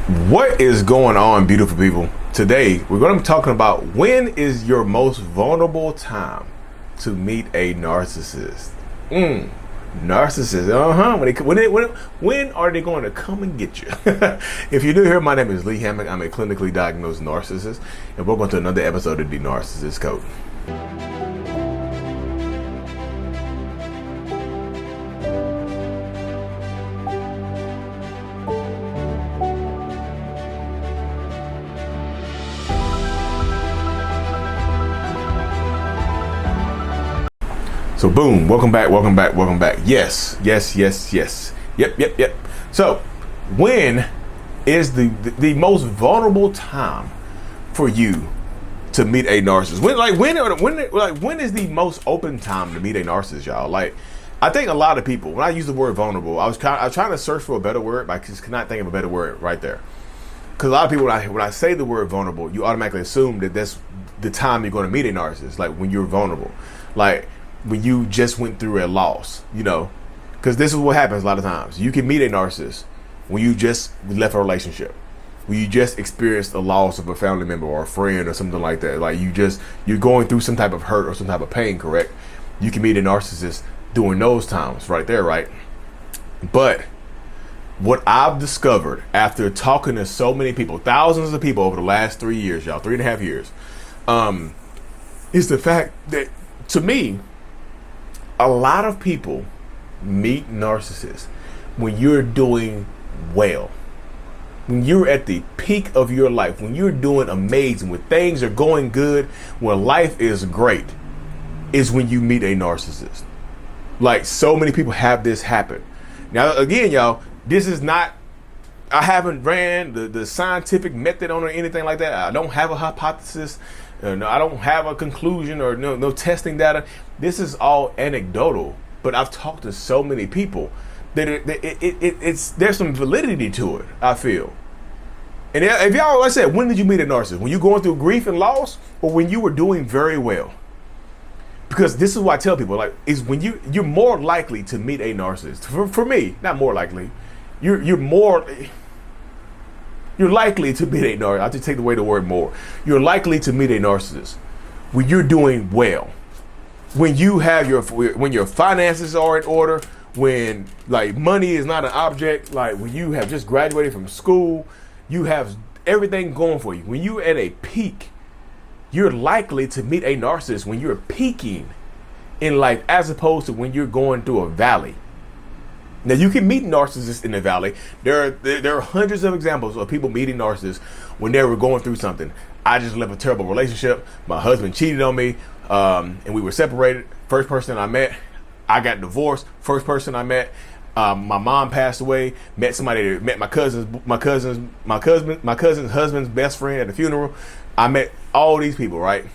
What is going on, beautiful people? Today, we're going to be talking about when is your most vulnerable time to meet a narcissist. Narcissist, when are they going to come and get you? If you're new here, my name is Lee Hammock. I'm a clinically diagnosed narcissist, and welcome to another episode of the Narcissists Code. So boom, welcome back. Yes. Yep. So when is the most vulnerable time for you to meet a narcissist? When is the most open time to meet a narcissist, y'all? Like, I think a lot of people, when I use the word vulnerable, I was trying to search for a better word, but I just could not think of a better word right there. Because a lot of people, when I say the word vulnerable, you automatically assume that that's the time you're going to meet a narcissist, like when you're vulnerable. Like, when you just went through a loss, because this is what happens a lot of times. You can meet a narcissist when you just left a relationship, when you just experienced the loss of a family member or a friend or something like that. Like you're going through some type of hurt or some type of pain, correct? You can meet a narcissist during those times right there, right? But what I've discovered after talking to so many people, thousands of people over the last 3 years, y'all, 3.5 years, is the fact that, to me, a lot of people meet narcissists when you're doing well, when you're at the peak of your life, when you're doing amazing, when things are going good, when life is great, is when you meet a narcissist. Like, so many people have this happen. Now, again, y'all, this is not, I haven't ran the scientific method on or anything like that. I don't have a hypothesis. No, I don't have a conclusion or no testing data. This is all anecdotal, but I've talked to so many people that there's some validity to it, I feel. And if y'all, like I said, when did you meet a narcissist? When you're going through grief and loss, or when you were doing very well? Because this is what I tell people, like, is when you're more likely to meet a narcissist. For me, not more likely. You're likely to meet a narcissist. I'll just take away the word more. You're likely to meet a narcissist when you're doing well, when you have when your finances are in order, when like money is not an object, like when you have just graduated from school, you have everything going for you. When you're at a peak, you're likely to meet a narcissist when you're peaking in life, as opposed to when you're going through a valley. Now, you can meet narcissists in the valley. There are hundreds of examples of people meeting narcissists when they were going through something. I just left a terrible relationship. My husband cheated on me, and we were separated. First person I met. I got divorced. First person I met. My mom passed away. Met somebody that met my cousin's husband's best friend at the funeral. I met all these people, right?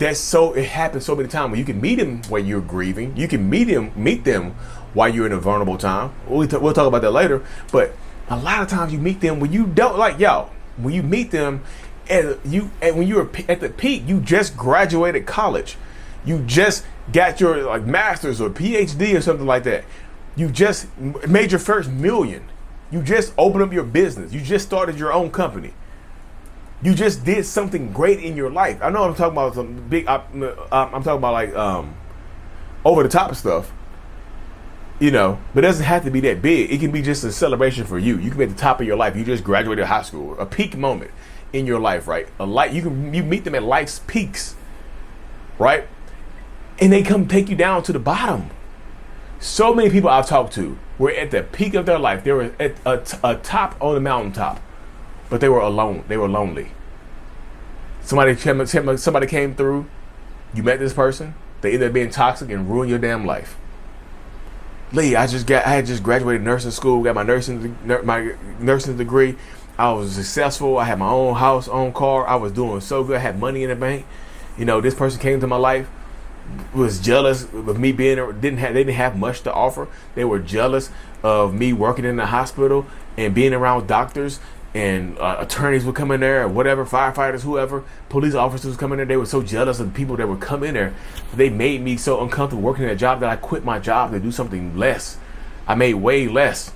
It happens so many times when you can meet them when you're grieving. You can meet them while you're in a vulnerable time. We'll talk about that later. But a lot of times you meet them when you don't, like, y'all, when you meet them and when you're at the peak, you just graduated college. You just got your like master's or PhD or something like that. You just made your first million. You just opened up your business. You just started your own company. You just did something great in your life. I know I'm talking about some big, I'm talking about like over the top stuff. But it doesn't have to be that big. It can be just a celebration for you. You can be at the top of your life. You just graduated high school, a peak moment in your life, right? You meet them at life's peaks, right? And they come take you down to the bottom. So many people I've talked to were at the peak of their life. They were at a top on the mountaintop, but they were alone. They were lonely. Somebody came through. You met this person. They ended up being toxic and ruined your damn life. Lee, I had just graduated nursing school, got my nursing degree. I was successful. I had my own house, own car. I was doing so good. I had money in the bank. This person came to my life, was jealous of me being there. They didn't have much to offer. They were jealous of me working in the hospital and being around doctors and attorneys would come in there or whatever, firefighters, whoever, police officers would come in there. They were so jealous of the people that would come in there. They made me so uncomfortable working at a job that I quit my job to do something less. I made way less.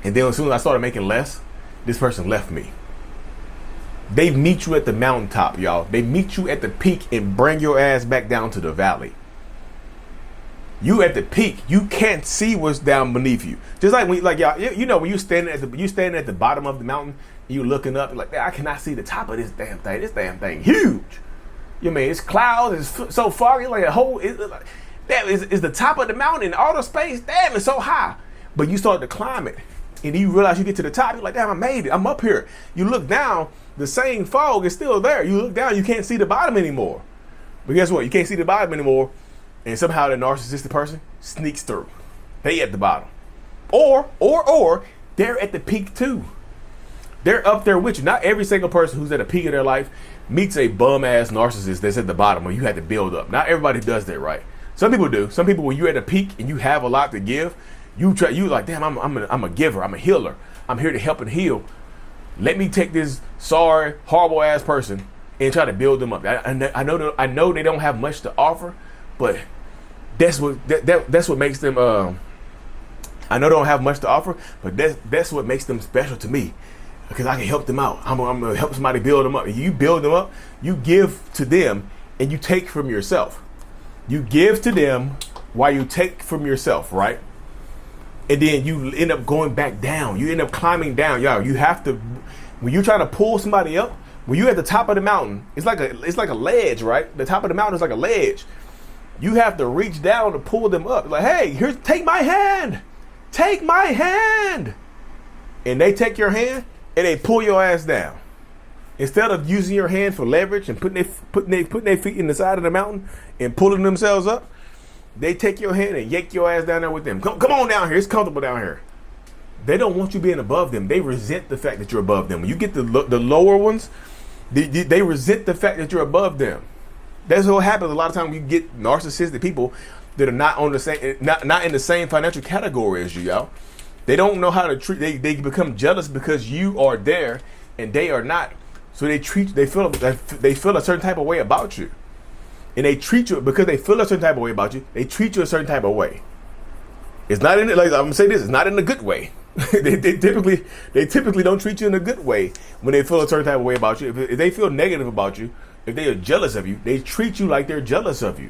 And then as soon as I started making less, this person left me. They meet you at the mountaintop, y'all. They meet you at the peak and bring your ass back down to the valley. You at the peak, you can't see what's down beneath you. Just like when, like y'all, you know, when you standing at the bottom of the mountain, you looking up, you're like, I cannot see the top of this damn thing. This damn thing huge. You mean it's clouds, it's so foggy, like a whole. Damn, is the top of the mountain in outer space? Damn, it's so high. But you start to climb it, and you realize you get to the top. You're like, damn, I made it. I'm up here. You look down, the same fog is still there. You look down, you can't see the bottom anymore. But guess what? You can't see the bottom anymore, and somehow the narcissistic person sneaks through. They at the bottom, or they're at the peak too. They're up there with you. Not every single person who's at a peak of their life meets a bum ass narcissist that's at the bottom where you had to build up. Not everybody does that, right? Some people do. Some people, when you're at a peak and you have a lot to give, you like, damn, I'm a giver. I'm a healer. I'm here to help and heal. Let me take this sorry, horrible ass person and try to build them up. I know they don't have much to offer, but that's what makes them. I know they don't have much to offer, but that's what makes them special to me, because I can help them out. I'm gonna help somebody build them up. You build them up. You give to them, and you take from yourself. You give to them while you take from yourself, right? And then you end up going back down. You end up climbing down. Y'all, you have to, when you're trying to pull somebody up, when you're at the top of the mountain, it's like a ledge, right? The top of the mountain is like a ledge. You have to reach down to pull them up. Like, hey, take my hand. Take my hand. And they take your hand and they pull your ass down. Instead of using your hand for leverage and putting their feet in the side of the mountain and pulling themselves up, they take your hand and yank your ass down there with them. Come on down here. It's comfortable down here. They don't want you being above them. They resent the fact that you're above them. When you get the lower ones, they resent the fact that you're above them. That's what happens a lot of times. You get narcissistic people that are not on the same, not in the same financial category as you, y'all. They don't know how to treat. They become jealous because you are there and they are not. So they feel a certain type of way about you, and they treat you because they feel a certain type of way about you. They treat you a certain type of way. It's not in it. Like I'm gonna say this, it's not in a good way. they typically don't treat you in a good way when they feel a certain type of way about you. If they feel negative about you, if they are jealous of you, they treat you like they're jealous of you.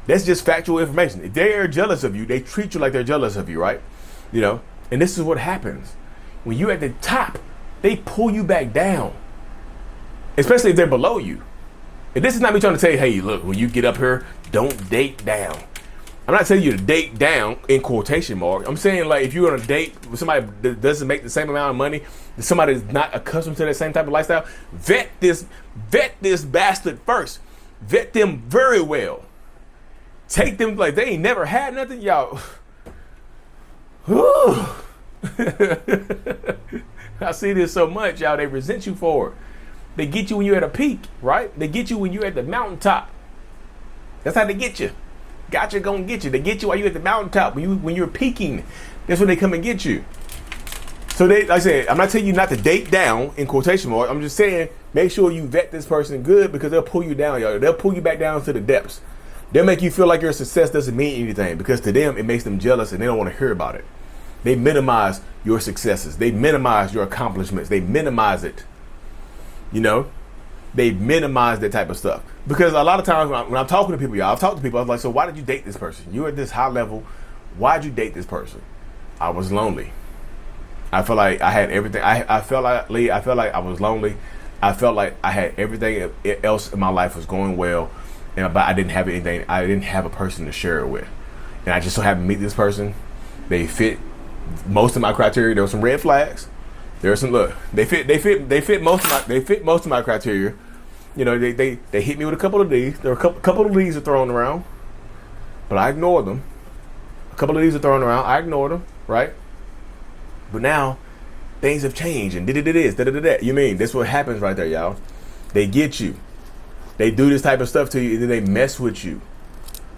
That's just factual information. If they are jealous of you, they treat you like they're jealous of you, right? You know, and this is what happens when you're at the top. They pull you back down. Especially if they're below you. And this is not me trying to tell you, hey, look, when you get up here, don't date down. I'm not telling you to date down in quotation mark. I'm saying, like, if you're on a date with somebody that doesn't make the same amount of money, somebody that's not accustomed to that same type of lifestyle, vet this bastard first. Vet them very well. Take them like they ain't never had nothing, y'all. I see this so much, y'all. They resent you for it. They get you when you're at a peak, right? They get you when you're at the mountaintop. That's how they get you. Gotcha gonna get you. They get you while you're at the mountaintop. When you're peaking, that's when they come and get you. So like I said, I'm not telling you not to date down in quotation mark. I'm just saying make sure you vet this person good, because they'll pull you down, y'all. They'll pull you back down to the depths. They'll make you feel like your success doesn't mean anything, because to them it makes them jealous and they don't want to hear about it. They minimize your successes. They minimize your accomplishments. They minimize it. You know, they minimize that type of stuff. Because a lot of times when I'm talking to people, y'all, I've talked to people, I was like, so why did you date this person? You're at this high level. Why'd you date this person? I was lonely. I felt like I had everything. I felt like I was lonely. I felt like I had everything else in my life was going well, but I didn't have anything. I didn't have a person to share it with. And I just so happened to meet this person. They fit most of my criteria. There were some red flags. There are some, look, they fit most of my criteria. You know, they hit me with a couple of these. There were a couple of these are thrown around, but I ignored them. A couple of these are thrown around. I ignored them, right? But now things have changed and da-da-da-da. You mean that's what happens right there, y'all? They get you. They do this type of stuff to you, and then they mess with you.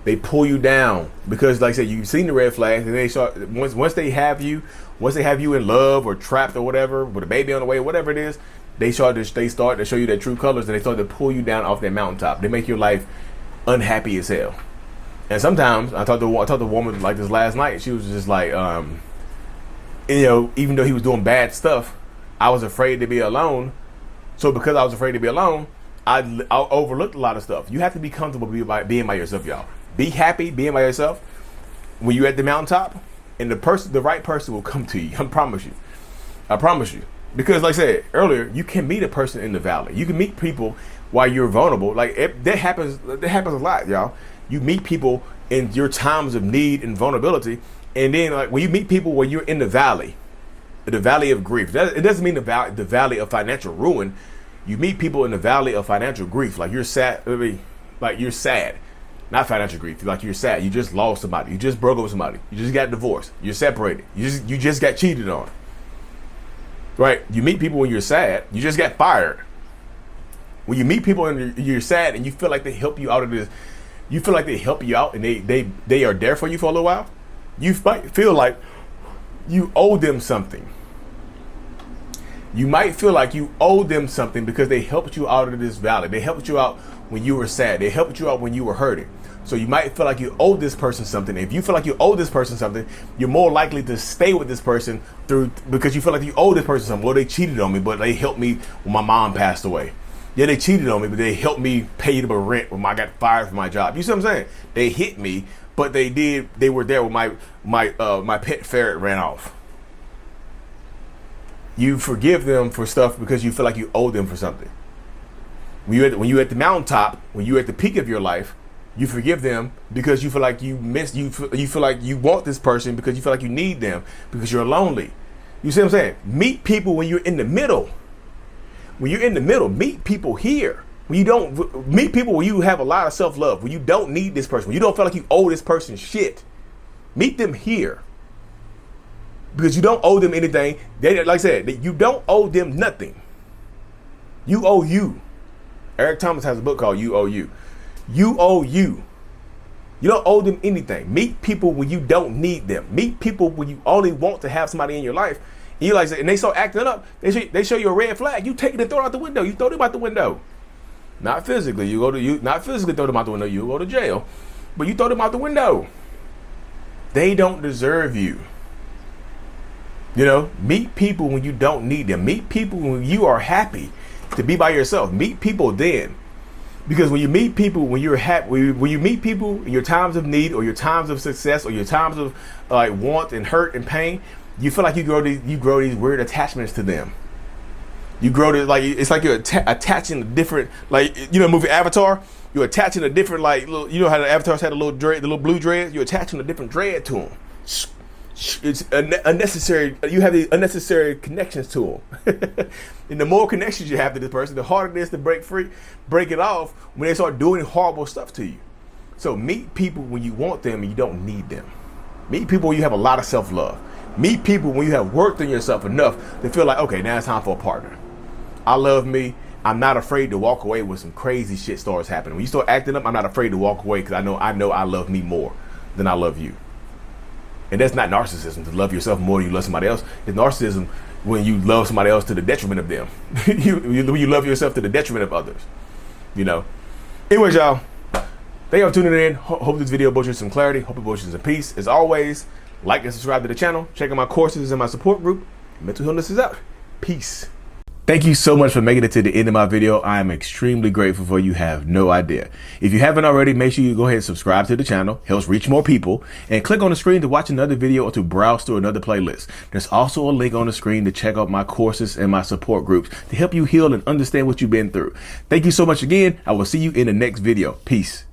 They pull you down because, like I said, you've seen the red flags, and they start once they have you in love or trapped or whatever, with a baby on the way, whatever it is, they start to show you their true colors, and they start to pull you down off that mountaintop. They make your life unhappy as hell. And sometimes I talked to a woman like this last night. She was just like, you know, even though he was doing bad stuff, I was afraid to be alone. So because I was afraid to be alone, I overlooked a lot of stuff. You have to be comfortable being by yourself, y'all. Be happy being by yourself. When you're at the mountaintop, and the right person will come to you. I promise you. I promise you. Because like I said earlier, you can meet a person in the valley. You can meet people while you're vulnerable. Like that happens a lot, y'all. You meet people in your times of need and vulnerability, and then like when you meet people when you're in the valley of grief. It doesn't mean the valley of financial ruin. You meet people in the valley of financial grief. Like you're sad. Like you're sad. Not financial grief. Like you're sad. You just lost somebody. You just broke up with somebody. You just got divorced. You're separated. You just got cheated on. Right? You meet people when you're sad. You just got fired. When you meet people and you're sad and you feel like they help you out of this, you feel like they help you out and they are there for you for a little while, you might feel like you owe them something. You might feel like you owe them something because they helped you out of this valley. They helped you out when you were sad. They helped you out when you were hurting. So you might feel like you owe this person something. If you feel like you owe this person something, you're more likely to stay with this person because you feel like you owe this person something. Well, they cheated on me, but they helped me when my mom passed away. Yeah, they cheated on me, but they helped me pay the rent when I got fired from my job. You see what I'm saying? They hit me, but they were there when my pet ferret ran off. You forgive them for stuff because you feel like you owe them for something. When you're at the mountaintop, when you're at the peak of your life, you forgive them because you feel like you feel like you want this person because you feel like you need them because you're lonely. You see what I'm saying? Meet people when you're in the middle. When you're in the middle, meet people here. When you don't meet people when you have a lot of self-love, when you don't need this person, when you don't feel like you owe this person shit, meet them here. Because you don't owe them anything. Like I said, you don't owe them nothing. You owe you. Eric Thomas has a book called You Owe You. You owe you. You don't owe them anything. Meet people when you don't need them. Meet people when you only want to have somebody in your life. And you like, and they start acting up. They show you a red flag. You take it and throw it out the window. You throw them out the window. Not physically. Not physically throw them out the window. You go to jail. But you throw them out the window. They don't deserve you. You know, meet people when you don't need them. Meet people when you are happy to be by yourself. Meet people then. Because when you meet people, when you're happy, when you meet people in your times of need or your times of success or your times of like want and hurt and pain, you feel like you grow these weird attachments to them. You grow this like it's like you're attaching a different, like, you know, movie Avatar. You're attaching a different, like, little, you know how the avatars had a little dread, the little blue dreads. You're attaching a different dread to them. It's unnecessary. You have these unnecessary connections to them. And the more connections you have to this person, the harder it is to break it off when they start doing horrible stuff to you. So meet people when you want them and you don't need them. Meet people when you have a lot of self-love. Meet people when you have worked on yourself enough to feel like, okay, now it's time for a partner. I love me. I'm not afraid to walk away when some crazy shit starts happening. When you start acting up, I'm not afraid to walk away because I know I love me more than I love you. And that's not narcissism, to love yourself more than you love somebody else. It's narcissism when you love somebody else to the detriment of them. When you love yourself to the detriment of others. You know. Anyways, y'all. Thank y'all for tuning in. Hope this video brought you some clarity. Hope it brought you some peace. As always, like and subscribe to the channel. Check out my courses and my support group. Mental Illness is out. Peace. Thank you so much for making it to the end of my video. I am extremely grateful for you. Have no idea. If you haven't already, make sure you go ahead and subscribe to the channel. Helps reach more people. And click on the screen to watch another video or to browse through another playlist. There's also a link on the screen to check out my courses and my support groups to help you heal and understand what you've been through. Thank you so much again. I will see you in the next video. Peace.